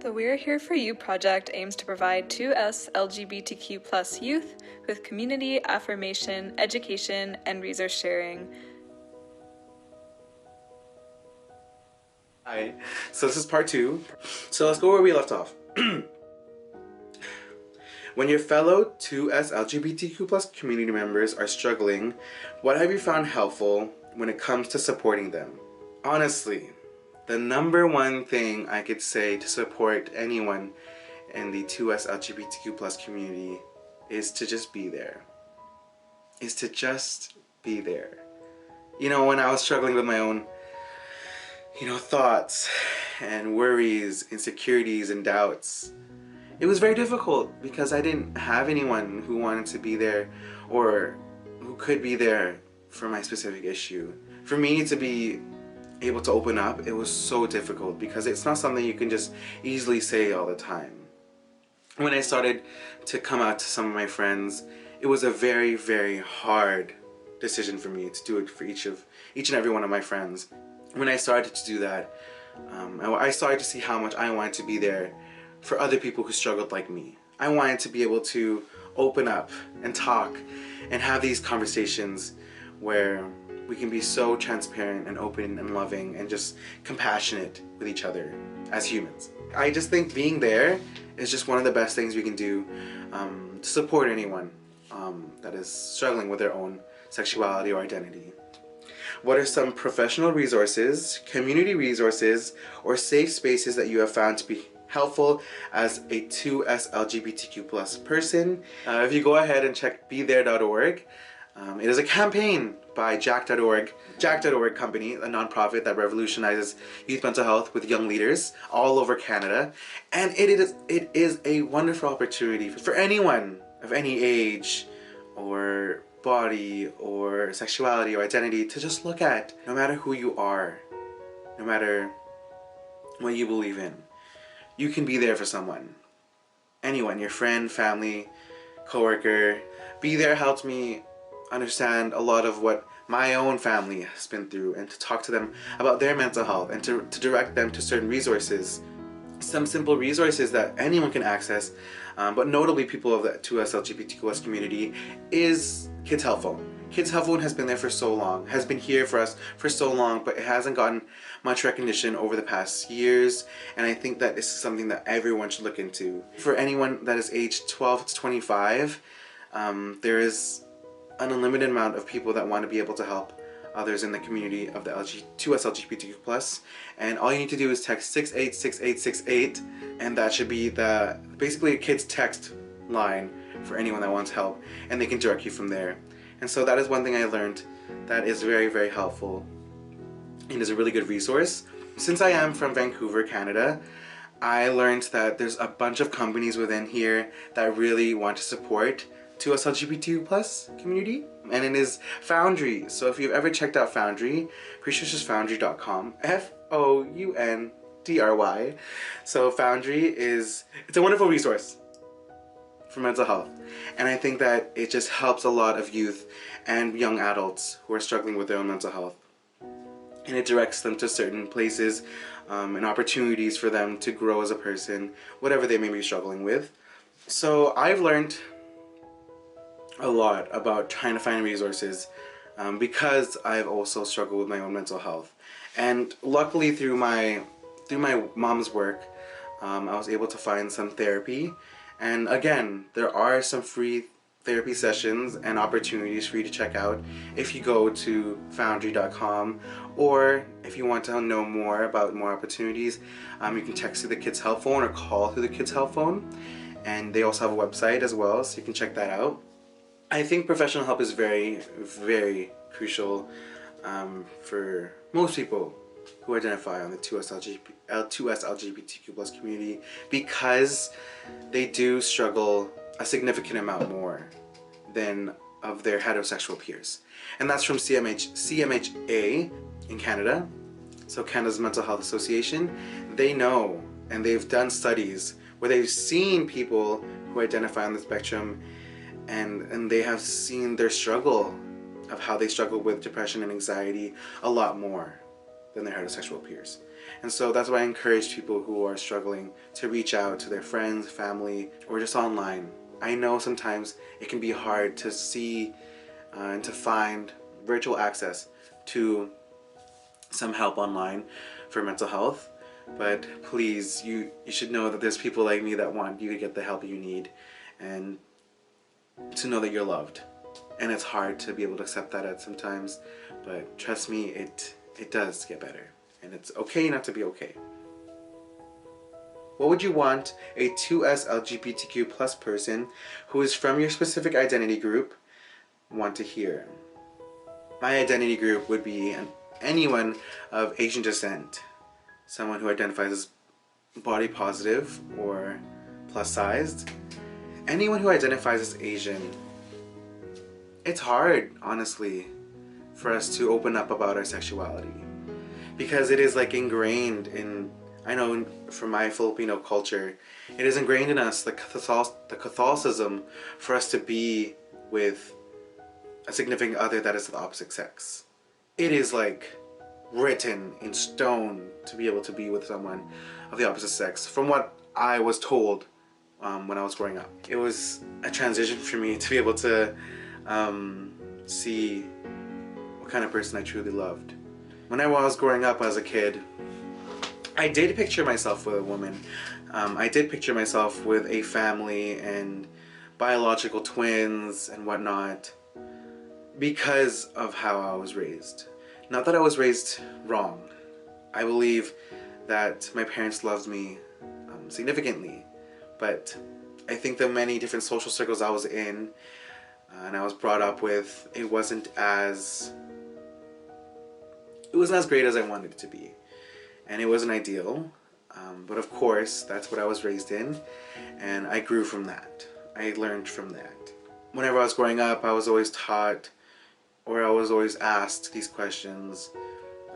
The We're Here For You project aims to provide 2S LGBTQ+ youth with community, affirmation, education, and resource sharing. Hi, so this is part 2. So let's go where we left off. When your fellow 2S LGBTQ+ community members are struggling, what have you found helpful when it comes to supporting them? Honestly, the number one thing I could say to support anyone in the 2S LGBTQ+ community is to just be there. You know, when I was struggling with my own, thoughts and worries, insecurities and doubts, it was very difficult because I didn't have anyone who wanted to be there or who could be there for my specific issue. For me to be able to open up, it was so difficult because it's not something you can just easily say all the time. When I started to come out to some of my friends, it was a very, very hard decision for me to do it for each and every one of my friends. When I started to do that, I started to see how much I wanted to be there for other people who struggled like me. I wanted to be able to open up and talk and have these conversations where we can be so transparent and open and loving and just compassionate with each other as humans. I just think being there is just one of the best things we can do to support anyone that is struggling with their own sexuality or identity. What are some professional resources, community resources, or safe spaces that you have found to be helpful as a 2S LGBTQ+ person? If you go ahead and check BeThere.org, it is a campaign by Jack.org. Jack.org company, a nonprofit that revolutionizes youth mental health with young leaders all over Canada. And it is a wonderful opportunity for anyone of any age or body or sexuality or identity to just look at, no matter who you are, no matter what you believe in, you can be there for someone. Anyone, your friend, family, coworker. Be There helped me understand a lot of what my own family has been through and to talk to them about their mental health and to direct them to certain resources. Some simple resources that anyone can access, but notably people of the 2S LGBTQ+ community, is Kids Help Phone. Kids Help Phone has been there for so long, has been here for us for so long, but it hasn't gotten much recognition over the past years, and I think that this is something that everyone should look into. For anyone that is aged 12 to 25, there is an unlimited amount of people that want to be able to help others in the community of the 2S LGBTQ+, and all you need to do is text 686868, and that should be basically a kid's text line for anyone that wants help, and they can direct you from there. And so that is one thing I learned that is very, very helpful and is a really good resource. Since I am from Vancouver, Canada, I learned that there's a bunch of companies within here that really want to support 2S LGBTQ+ community, and it is Foundry. So if you've ever checked out Foundry, pretty sure it's just foundry.com, Foundry. So Foundry it's a wonderful resource for mental health, and I think that it just helps a lot of youth and young adults who are struggling with their own mental health, and it directs them to certain places and opportunities for them to grow as a person, whatever they may be struggling with. So I've learned a lot about trying to find resources because I've also struggled with my own mental health, and luckily through my mom's work, I was able to find some therapy. And again, there are some free therapy sessions and opportunities for you to check out if you go to foundry.com, or if you want to know more about more opportunities, you can text through the Kids Help Phone or call through the Kids Help Phone, and they also have a website as well, so you can check that out. I think professional help is very, very crucial for most people who identify on the 2S LGBTQ+ community, because they do struggle a significant amount more than of their heterosexual peers. And that's from CMHA in Canada, so Canada's Mental Health Association. They know, and they've done studies where they've seen people who identify on the spectrum, and they have seen their struggle of how they struggle with depression and anxiety a lot more than their heterosexual peers. And so that's why I encourage people who are struggling to reach out to their friends, family, or just online. I know sometimes it can be hard to see and to find virtual access to some help online for mental health, but please, you should know that there's people like me that want you to get the help you need and to know that you're loved. And it's hard to be able to accept that at sometimes, but trust me, it does get better, and it's okay not to be okay. What would you want a 2S LGBTQ plus person who is from your specific identity group want to hear? My identity group would be anyone of Asian descent, someone who identifies as body positive or plus sized, anyone who identifies as Asian. It's hard, honestly, for us to open up about our sexuality because it is like ingrained in, I know from my Filipino culture, it is ingrained in us, the Catholicism, for us to be with a significant other that is of the opposite sex. It is like written in stone to be able to be with someone of the opposite sex, from what I was told when I was growing up. It was a transition for me to be able to see what kind of person I truly loved. Whenever I was growing up as a kid, I did picture myself with a woman. I did picture myself with a family and biological twins and whatnot because of how I was raised. Not that I was raised wrong. I believe that my parents loved me significantly, but I think the many different social circles I was in and I was brought up with, it wasn't as great as I wanted it to be, and it wasn't ideal, but of course that's what I was raised in, and I grew from that. I learned from that. Whenever I was growing up, I was always taught, or I was always asked these questions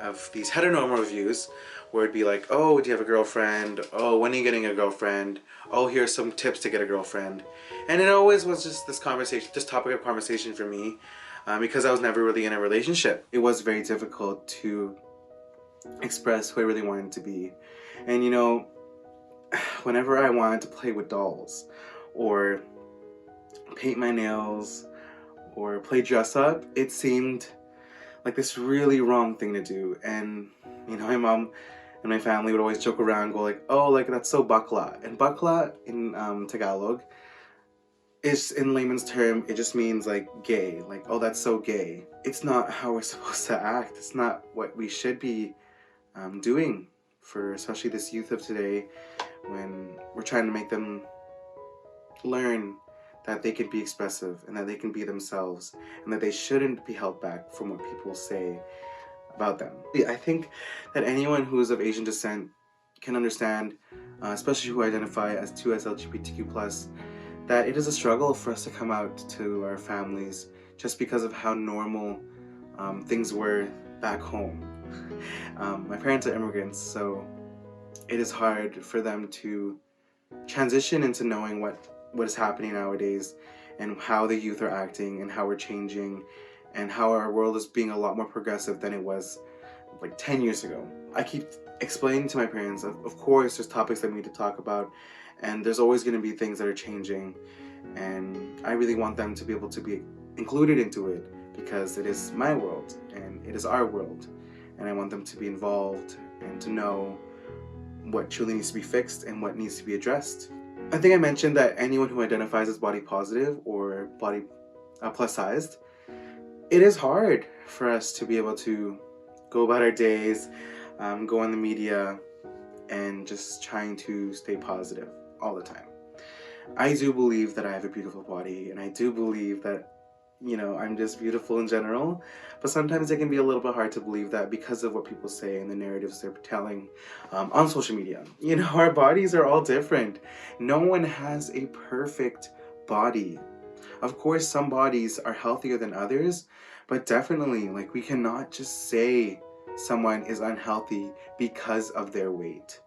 of these heteronormative views, where it'd be like, oh, do you have a girlfriend? Oh, when are you getting a girlfriend? Oh, here's some tips to get a girlfriend. And it always was just this conversation, this topic of conversation for me, because I was never really in a relationship. It was very difficult to express who I really wanted to be. And you know, whenever I wanted to play with dolls, or paint my nails, or play dress up, it seemed like this really wrong thing to do. And you know, my mom and my family would always joke around and go like, oh, like that's so bakla. And bakla in Tagalog is, in layman's term, it just means like gay, like, oh, that's so gay. It's not how we're supposed to act. It's not what we should be doing for especially this youth of today, when we're trying to make them learn that they can be expressive and that they can be themselves and that they shouldn't be held back from what people say about them. I think that anyone who is of Asian descent can understand, especially who identify as 2S LGBTQ+, that it is a struggle for us to come out to our families just because of how normal things were back home. My parents are immigrants, so it is hard for them to transition into knowing what is happening nowadays and how the youth are acting and how we're changing and how our world is being a lot more progressive than it was like 10 years ago. I keep explaining to my parents, of course there's topics that we need to talk about, and there's always going to be things that are changing, and I really want them to be able to be included into it because it is my world and it is our world, and I want them to be involved and to know what truly needs to be fixed and what needs to be addressed. I think I mentioned that anyone who identifies as body positive or body plus sized, it is hard for us to be able to go about our days, go on the media, and just trying to stay positive all the time. I do believe that I have a beautiful body, and I do believe that, you know, I'm just beautiful in general, but sometimes it can be a little bit hard to believe that because of what people say and the narratives they're telling on social media. You know, our bodies are all different. No one has a perfect body. Of course, some bodies are healthier than others, but definitely, like, we cannot just say someone is unhealthy because of their weight.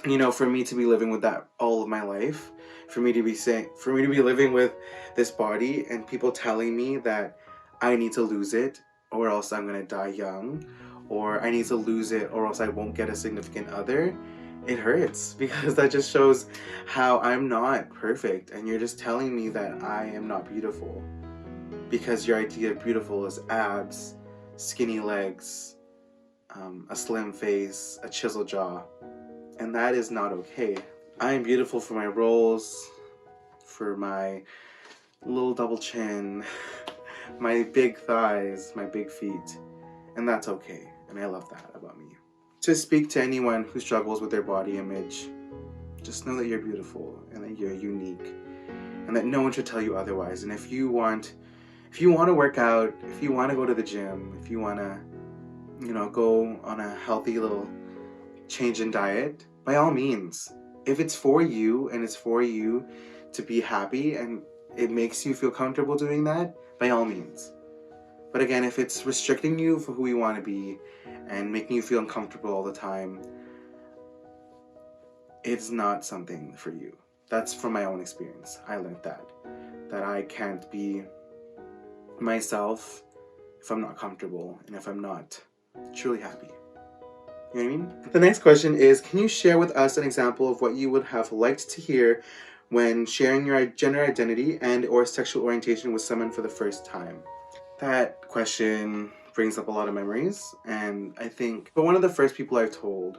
You know, for me to be living with that all of my life, for me to be living with this body and people telling me that I need to lose it or else I'm gonna die young, or I need to lose it or else I won't get a significant other, it hurts because that just shows how I'm not perfect and you're just telling me that I am not beautiful because your idea of beautiful is abs, skinny legs, a slim face, a chiseled jaw, and that is not okay. I am beautiful for my rolls, for my little double chin, my big thighs, my big feet, and that's okay, and I love that about me. To speak to anyone who struggles with their body image, just know that you're beautiful and that you're unique and that no one should tell you otherwise. And if you want to work out, if you want to go to the gym, if you want to, go on a healthy little change in diet, by all means. If it's for you and it's for you to be happy and it makes you feel comfortable doing that, by all means. But again, if it's restricting you for who you want to be and making you feel uncomfortable all the time, it's not something for you. That's from my own experience. I learned that I can't be myself if I'm not comfortable and if I'm not truly happy. You know what I mean? The next question is, can you share with us an example of what you would have liked to hear when sharing your gender identity and or sexual orientation with someone for the first time? That question brings up a lot of memories, and I think, but one of the first people I've told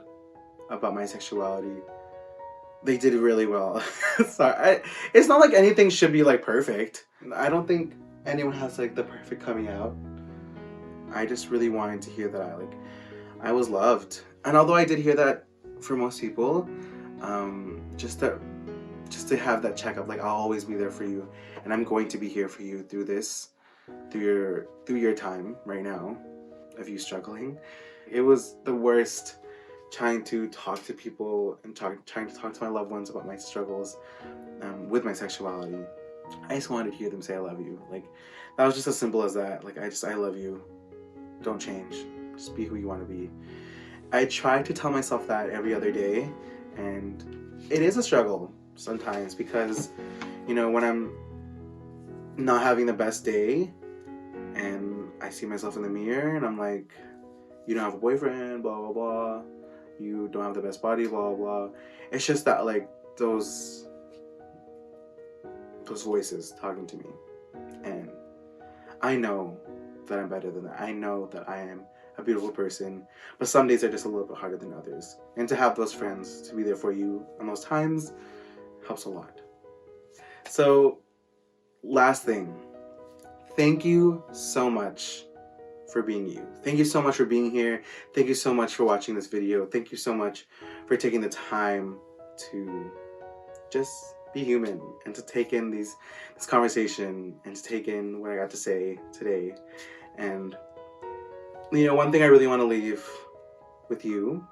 about my sexuality, they did really well. Sorry, it's not like anything should be like perfect. I don't think anyone has like the perfect coming out. I just really wanted to hear that I was loved, and although I did hear that for most people, just to have that checkup, like I'll always be there for you, and I'm going to be here for you through this. Through your time right now of you struggling. It was the worst trying to talk to people and trying to talk to my loved ones about my struggles with my sexuality. I just wanted to hear them say I love you. Like, that was just as simple as that. Like, I love you. Don't change. Just be who you want to be. I try to tell myself that every other day, and it is a struggle sometimes because, when I'm not having the best day and I see myself in the mirror and I'm like, you don't have a boyfriend, blah blah blah, you don't have the best body, blah blah blah. It's just that like those voices talking to me, and I know that I'm better than that. I know that I am a beautiful person, but some days are just a little bit harder than others, and to have those friends to be there for you on those times helps a lot. So last thing, thank you so much for being you. Thank you so much for being here. Thank you so much for watching this video. Thank you so much for taking the time to just be human and to take in this conversation and to take in what I got to say today. And one thing I really want to leave with you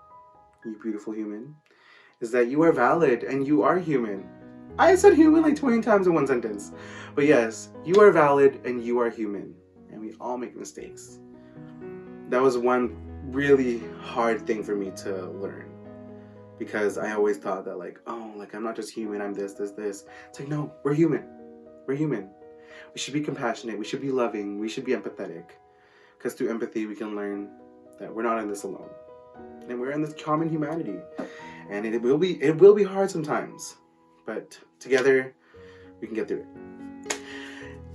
beautiful human, is that you are valid and you are human. I said human like 20 times in one sentence. But yes, you are valid and you are human. And we all make mistakes. That was one really hard thing for me to learn. Because I always thought that I'm not just human, I'm this. It's like, no, we're human. We're human. We should be compassionate. We should be loving. We should be empathetic. Because through empathy, we can learn that we're not in this alone. And we're in this common humanity. And it will be hard sometimes. But together, we can get through it.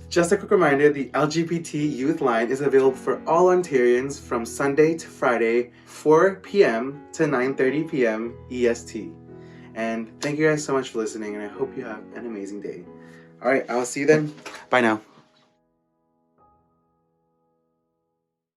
Just a quick reminder, the LGBT YouthLine is available for all Ontarians from Sunday to Friday, 4 p.m. to 9:30 p.m. EST. And thank you guys so much for listening, and I hope you have an amazing day. All right, I'll see you then. Bye now.